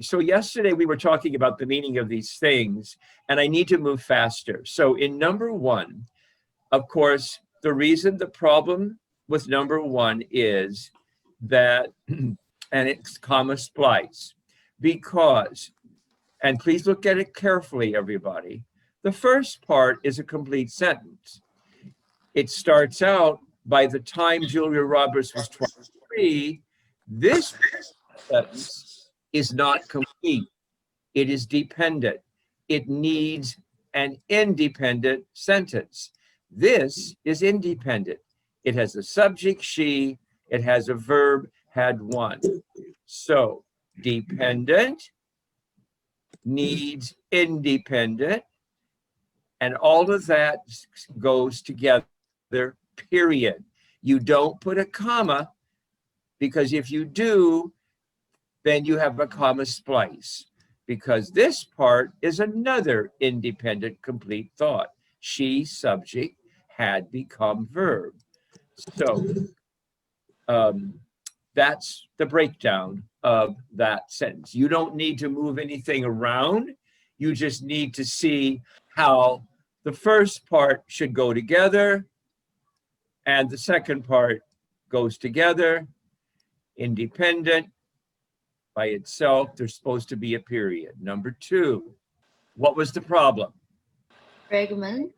So yesterday we were talking about the meaning of these things, and I need to move faster. So in number one, of course, the reason the problem with number one is that, and it's comma splice, because, and please look at it carefully, everybody, the first part is a complete sentence. It starts out, by the time Julia Roberts was 23, this sentence is not complete. It is dependent. It needs an independent sentence. This is independent. It has a subject, she, it has a verb, had one. So dependent needs independent, and all of that goes together, period. You don't put a comma, because if you do, then you have a comma splice, because this part is another independent complete thought. She, subject, had become verb. So that's the breakdown of that sentence. You don't need to move anything around. You just need to see how the first part should go together and the second part goes together, independent by itself. There's supposed to be a period. Number two, what was the problem? Fragment.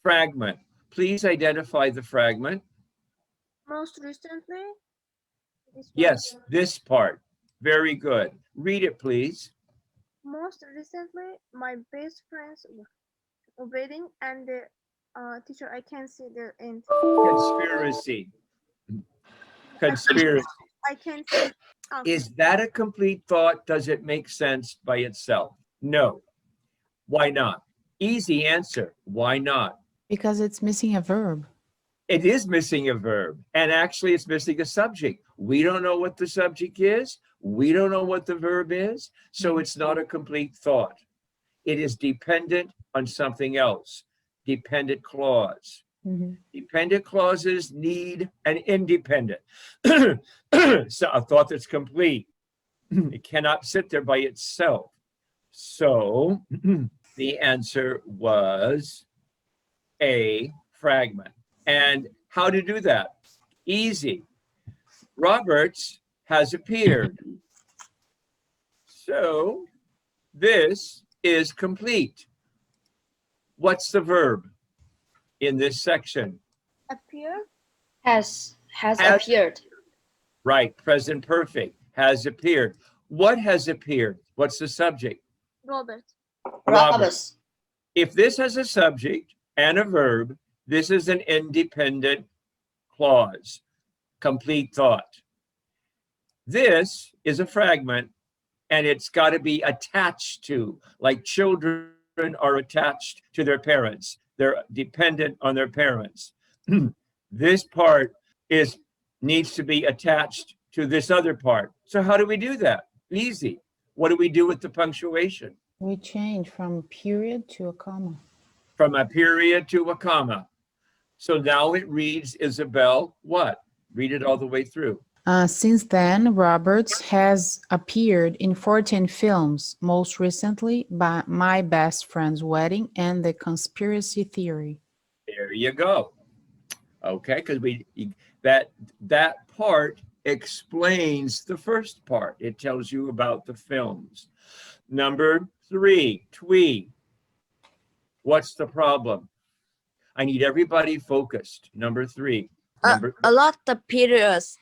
Fragment. Please identify the fragment. Most recently? Yes, this part. Very good. Read it, please. Most recently, my best friend's wedding, and the teacher, I can see the end. Conspiracy. Conspiracy. I can see. Is that a complete thought? Does it make sense by itself? No. Why not? Easy answer. Why not? Because it's missing a verb. It is missing a verb, and actually it's missing a subject. We don't know what the subject is. We don't know what the verb is, so it's not a complete thought. It is dependent on something else. Dependent clause. Dependent clauses need an independent. So a thought that's complete. It cannot sit there by itself. So the answer was a fragment. And how to do that? Easy. Roberts has appeared. So this is complete. What's the verb in this section? Appear. Has appeared. Right, present perfect, has appeared. What has appeared? What's the subject? Robert. Roberts. If this has a subject and a verb, this is an independent clause, complete thought. This is a fragment, and it's got to be attached to, like children are attached to their parents. They're dependent on their parents. This part needs to be attached to this other part. So how do we do that? Easy. What do we do with the punctuation? We change from period to a comma. From a period to a comma. So now it reads, Isabel, what? Read it all the way through. Since then, Roberts has appeared in 14 films, most recently by My Best Friend's Wedding and The Conspiracy Theory. There you go. Okay, because that part explains the first part. It tells you about the films. Number three, twee. What's the problem? I need everybody focused. Number three. A lot of periods.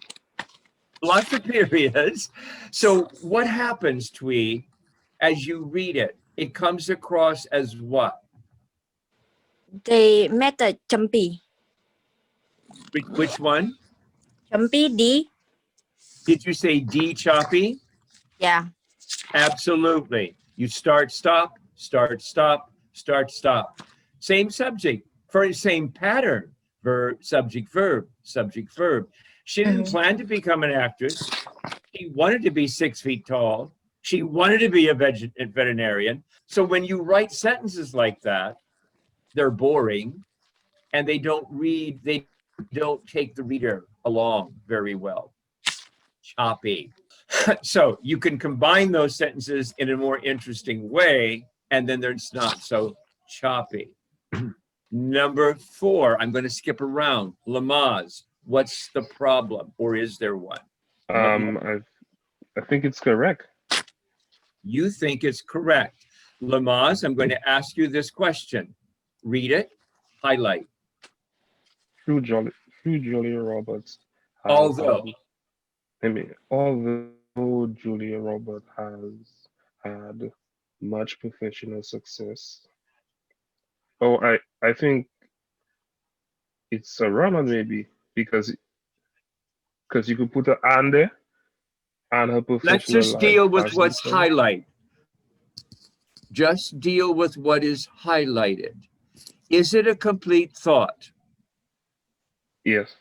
Lots of periods. So what happens, twee, as you read it? It comes across as what? They met a jumpy. Which one? Jumpy D. Did you say D, choppy? Yeah. Absolutely. You start, stop, start, stop, start, stop. Same subject, for the same pattern. Verb, subject, verb, subject, verb. She didn't plan to become an actress. She wanted to be 6 feet tall. She wanted to be a veterinarian. So when you write sentences like that, they're boring and they don't take the reader along very well. Choppy. So you can combine those sentences in a more interesting way, and then it's not so choppy. Number 4, I'm going to skip around. Lamaze, what's the problem, or is there one? I think it's correct. You think it's correct. Lamaze, I'm going to ask you this question. Read it, highlight. Through Julia Roberts has Although although Julia Roberts has had much professional success. Oh, I think it's a run-on maybe because you could put an and there and her professional let's just life deal with has what's been- highlighted. Just deal with what is highlighted. Is it a complete thought? Yes.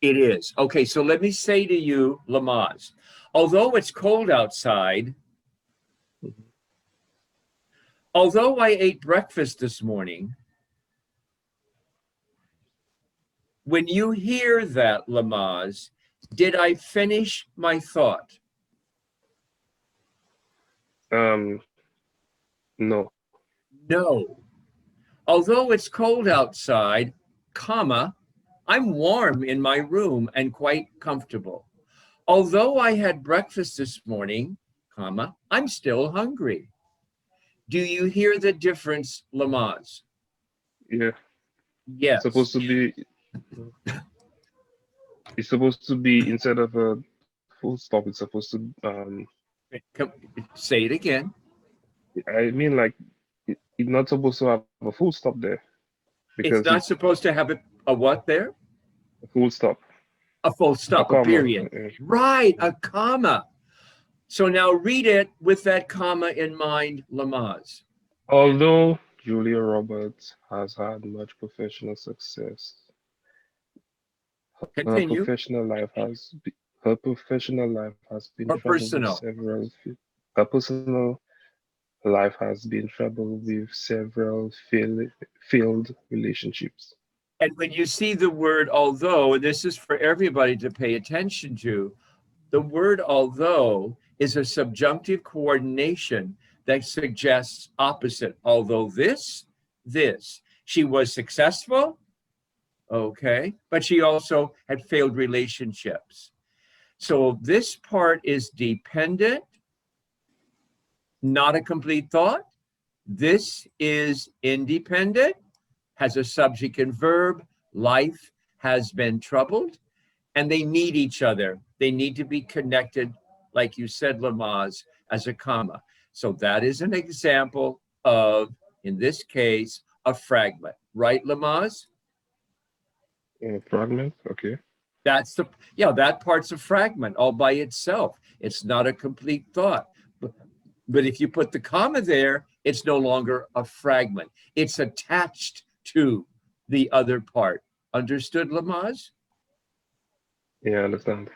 It is. Okay, so let me say to you, Lamaze, although it's cold outside, although I ate breakfast this morning, when you hear that, Lamaze, did I finish my thought? No. No. Although it's cold outside, comma, I'm warm in my room and quite comfortable. Although I had breakfast this morning, comma, I'm still hungry. Do you hear the difference, Lamaze? Yeah. Yes. It's supposed to be instead of a full stop, it's supposed to Say it again. I mean like it's not supposed to have a full stop there. Because It's not supposed to have a what there? a full stop. A full stop, a comma. period. Right, a comma. So now read it with that comma in mind, Lamaze. Although Julia Roberts has had much professional success, Continue. her professional life has been Or troubled personal. with several. Her personal life has been troubled with several failed relationships. And when you see the word although, and this is for everybody to pay attention to, the word although is a subjunctive coordination that suggests opposite. Although this. She was successful, okay, but she also had failed relationships. So this part is dependent, not a complete thought. This is independent, has a subject and verb, life has been troubled, and they need each other. They need to be connected, like you said, Lamaze, as a comma. So that is an example of, in this case, a fragment, right, Lamaze? Fragment, okay. That's that part's a fragment all by itself. It's not a complete thought. But if you put the comma there, it's no longer a fragment. It's attached to the other part. Understood, Lamaze? Yeah, I understand.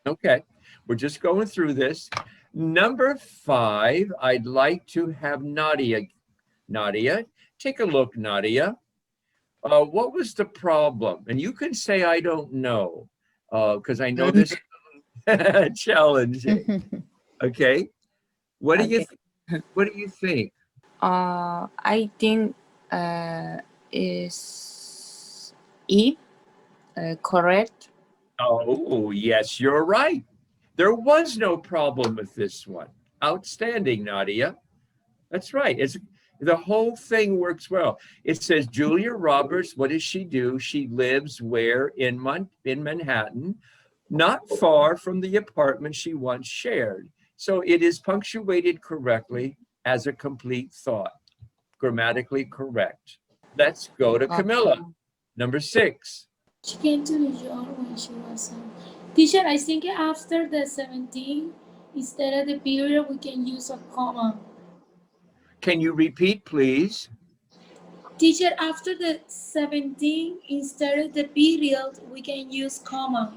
Okay, we're just going through this. Number 5, I'd like to have Nadia. Nadia, take a look, Nadia. What was the problem? And you can say, I don't know, because I know this is challenging. Okay, what do you think? I think is E correct? Oh, yes, you're right. There was no problem with this one. Outstanding, Nadia. That's right. The whole thing works well. It says Julia Roberts, what does she do? She lives where? In Manhattan, not far from the apartment she once shared. So it is punctuated correctly as a complete thought, grammatically correct. Let's go to Camilla. Number 6. She came to New York when she was teacher. I think after the 17, instead of the period, we can use a comma. Can you repeat, please? Teacher, after the 17, instead of the period, we can use comma.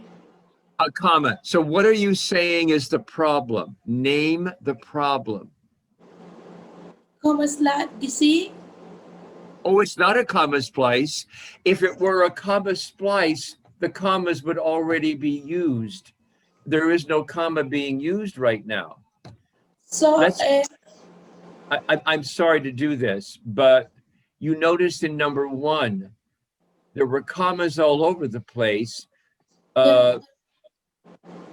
A comma. So what are you saying is the problem? Name the problem. Comma slash, you see? Oh, it's not a comma splice. If it were a comma splice, the commas would already be used. there is no comma being used right now. So, Let's- I'm sorry to do this, but you noticed in number 1, there were commas all over the place.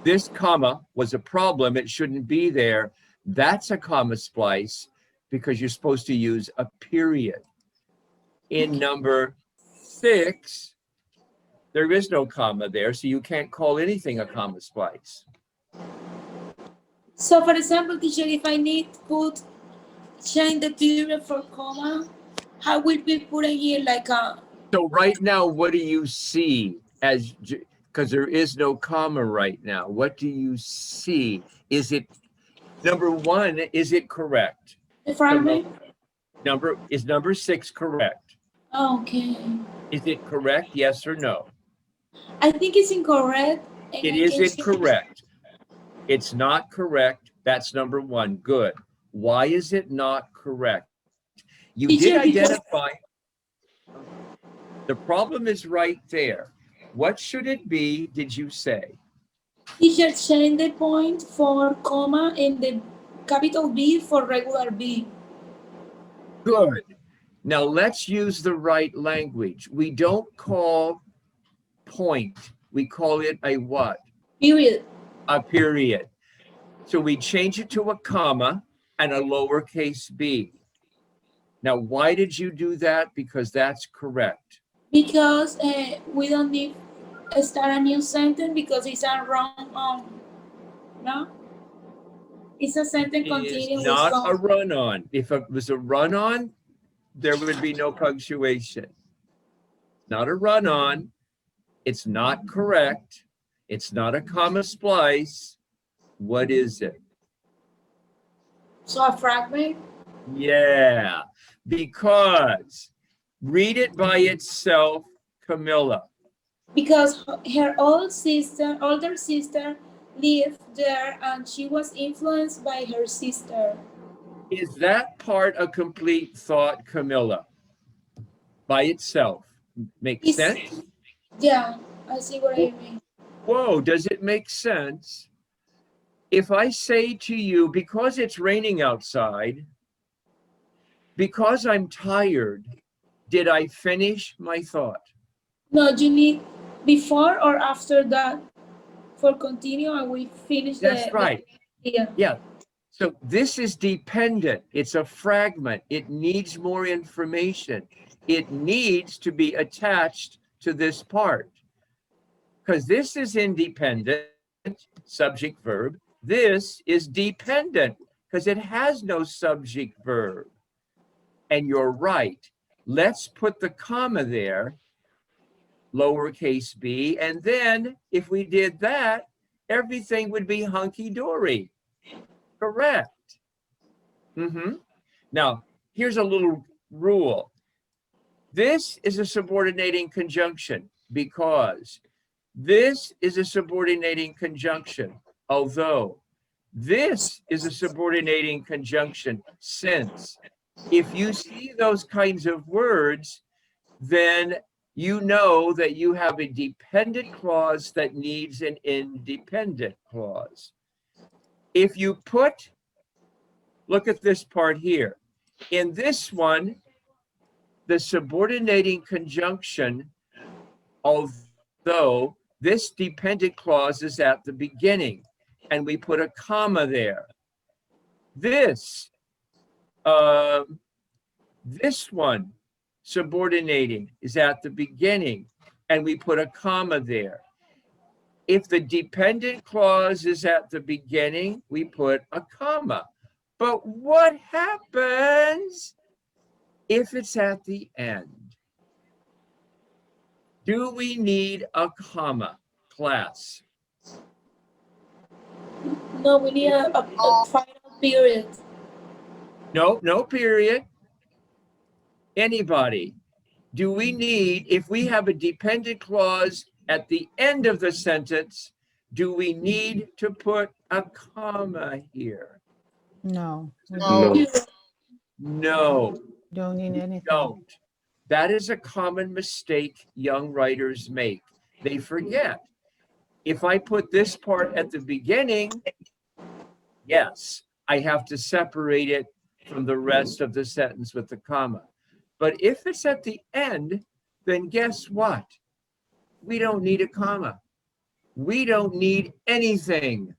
This comma was a problem. It shouldn't be there. That's a comma splice because you're supposed to use a period. In number 6, there is no comma there, so you can't call anything a comma splice. so for example, teacher, if I need to change the period for comma, how will be put in here like a, So right now, what do you see as, because there is no comma right now, what do you see? Is it, number 1, is it correct? fragment? Is number 6 correct? Okay. Is it correct, yes or no? I think it's incorrect. And It I is can change- incorrect. It's not correct. That's number 1. Good. Why is it not correct? You did Teacher, because- identify. The problem is right there. What should it be, did you say? Teacher, change the point for comma and the capital B for regular B. Good. Now let's use the right language. We don't call point. We call it a what? Period. A period. So we change it to a comma and a lowercase b. Now, why did you do that? Because that's correct. Because we don't need to start a new sentence because it's a wrong, no? It's a sentence It continuing is with not a comma. run-on. If it was a run-on, there would be no punctuation. Not a run-on. It's not correct. It's not a comma splice. What is it? So a fragment? Yeah, because read it by itself, Camilla. Because her older sister lived there and she was influenced by her sister. Is that part a complete thought, Camilla? By itself. Makes It's- sense? Yeah, I see what I mean. Whoa, does it make sense? If I say to you, because it's raining outside, because I'm tired, did I finish my thought? No, you need before or after that for continue and we finish That's right. Yeah. Yeah. So this is dependent. It's a fragment. It needs more information. It needs to be attached to this part. Because this is independent, subject verb. This is dependent because it has no subject verb. And you're right. Let's put the comma there, lowercase b, and then if we did that, everything would be hunky-dory. Correct. Now, here's a little rule. This is a subordinating conjunction because this is a subordinating conjunction, although this is a subordinating conjunction since. If you see those kinds of words, then you know that you have a dependent clause that needs an independent clause. If you put, look at this part here. In this one, the subordinating conjunction, although this dependent clause is at the beginning, and we put a comma there. This one, subordinating, is at the beginning, and we put a comma there. If the dependent clause is at the beginning, we put a comma. But what happens if it's at the end? Do we need a comma, class? No, we need a final period. No, no period. Anybody? Do we need, if we have a dependent clause at the end of the sentence, do we need to put a comma here? No, we No. No, don't need anything. don't. That is a common mistake young writers make. They forget. If I put this part at the beginning, yes, I have to separate it from the rest of the sentence with the comma. But if it's at the end, then guess what? We don't need a comma. We don't need anything.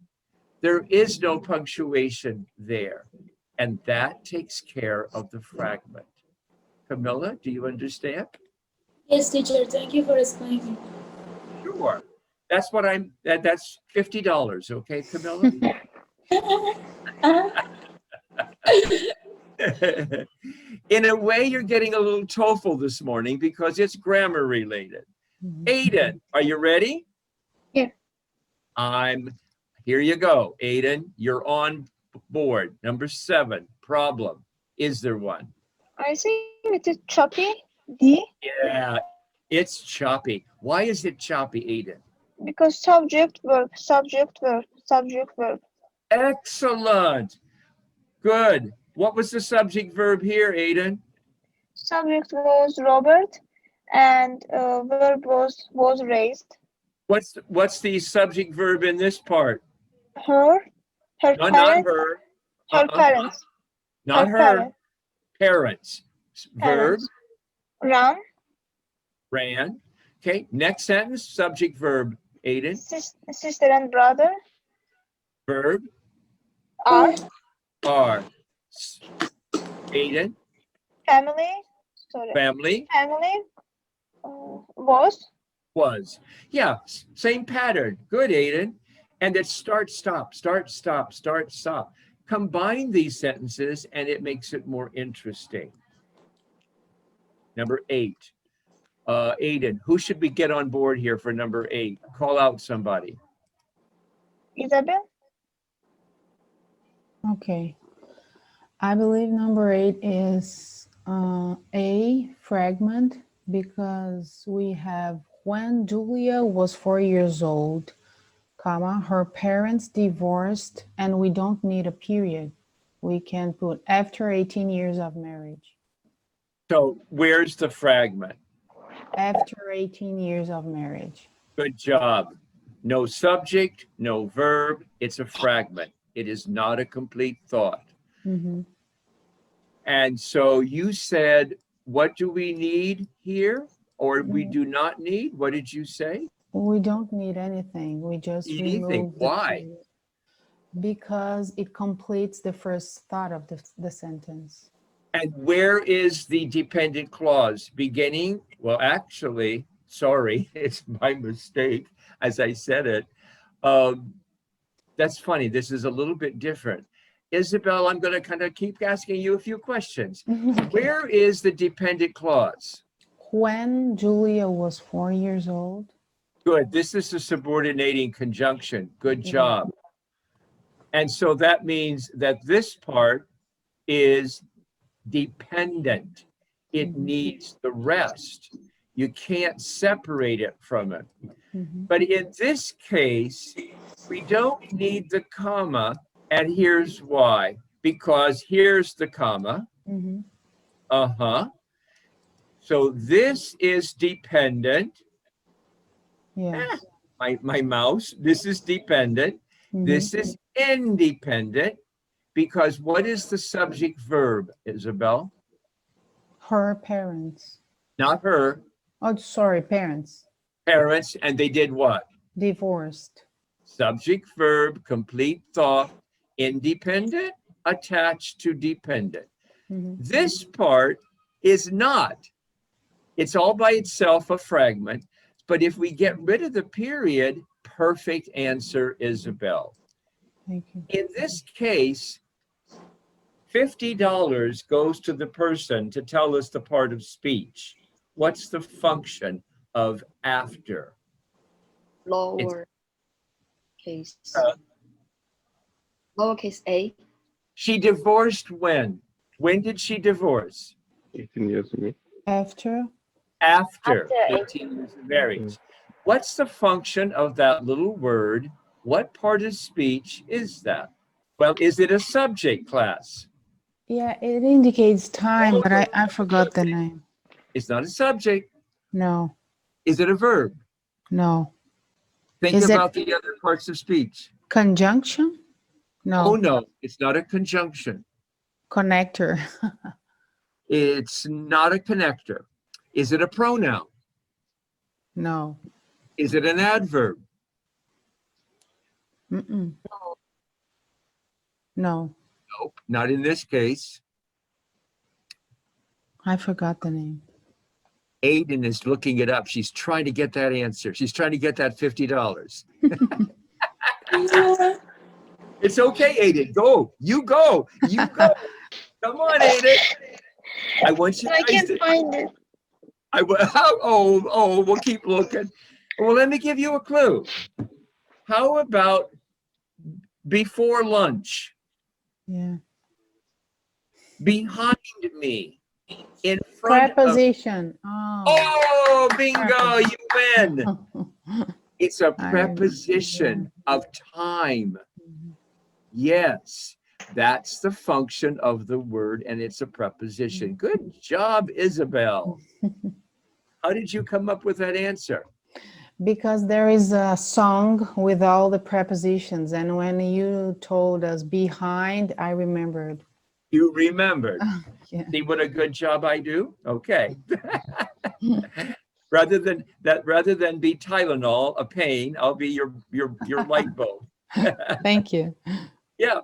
There is no punctuation there. And that takes care of the fragment. Camilla, do you understand? Yes, teacher. Thank you for explaining. Sure. That's what that's $50, okay, Camilla? In a way, you're getting a little TOEFL this morning because it's grammar related. Aiden, are you ready? Yeah. Here you go, Aiden. You're on board. Number 7, problem. Is there one? I think it is choppy. D. Yeah, it's choppy. Why is it choppy, Aiden? Because subject, verb, subject, verb, subject, verb. Excellent. Good. What was the subject verb here, Aiden? Subject was Robert, and verb was raised. What's the subject verb in this part? Her No, parents, not her. her parents, Not her her. Parents. Verb, parents. Run, ran. Okay, next sentence, subject verb, Aiden. sister and brother, Verb, are, Aiden, family, family, was. Yeah, same pattern. Good, Aiden. And it's start, stop, start, stop, start, stop. Combine these sentences and it makes it more interesting. Number 8. Aiden, who should we get on board here for number 8? Call out somebody. Isabel, Okay. I believe number 8 is a fragment because we have when Julia was 4 years old, comma, her parents divorced, and we don't need a period. We can put after 18 years of marriage. So where's the fragment? After 18 years of marriage. Good job. No subject, no verb. It's a fragment. It is not a complete thought. Mm-hmm. And so you said, what do we need here? Or we do not need? What did you say? We don't need anything. We just remove the Why? period. Because it completes the first thought of the sentence. And where is the dependent clause? Beginning? Well, actually, sorry, it's my mistake as I said it. That's funny. This is a little bit different. Isabel, I'm going to kind of keep asking you a few questions. Okay. Where is the dependent clause? When Julia was 4 years old. Good. This is a subordinating conjunction. Good job. And so that means that this part is dependent. It needs the rest. You can't separate it from it. But in this case, we don't need the comma, and here's why. Because here's the comma. So this is dependent. Yes. My mouse, this is dependent. This is independent. Because what is the subject verb, Isabel? Her parents. Not her. Oh, sorry, parents. Parents, and they did what? Divorced. Subject, verb, complete thought, independent, attached to dependent. This part is not. It's all by itself a fragment, but if we get rid of the period, perfect answer, Isabel. Thank you. In this case, $50 goes to the person to tell us the part of speech. What's the function of after? Lower case. Lowercase a. She divorced when? When did she divorce? 18 years ago. After. After 18 years of marriage. What's the function of that little word? What part of speech is that? Well, is it a subject, class? Yeah, it indicates time, but I forgot the name. It's not a subject. No. Is it a verb? No. Think Is it about the other parts of speech. conjunction? Oh, No, no, it's not a conjunction. connector. It's not a connector. Is it a pronoun? No. Is it an adverb? Mm-mm. No, Nope, not in this case. I forgot the name. Aiden is looking it up. She's trying to get that answer. She's trying to get that $50. Yeah. It's okay, Aiden. Go. You go. You go. Come on, Aiden. I want you I guys can't to. find it. We'll keep looking. Well, let me give you a clue. How about before lunch, Yeah. behind me, in front of? Preposition. Oh. Oh, bingo! You win. It's a I- preposition of time. Yes, that's the function of the word, and it's a preposition. Good job, Isabel. How did you come up with that answer? Because there is a song with all the prepositions, and when you told us behind, I remembered. You remembered. Yeah. See what a good job I do? Okay. rather than be Tylenol, a pain, I'll be your light bulb. Thank you. Yeah.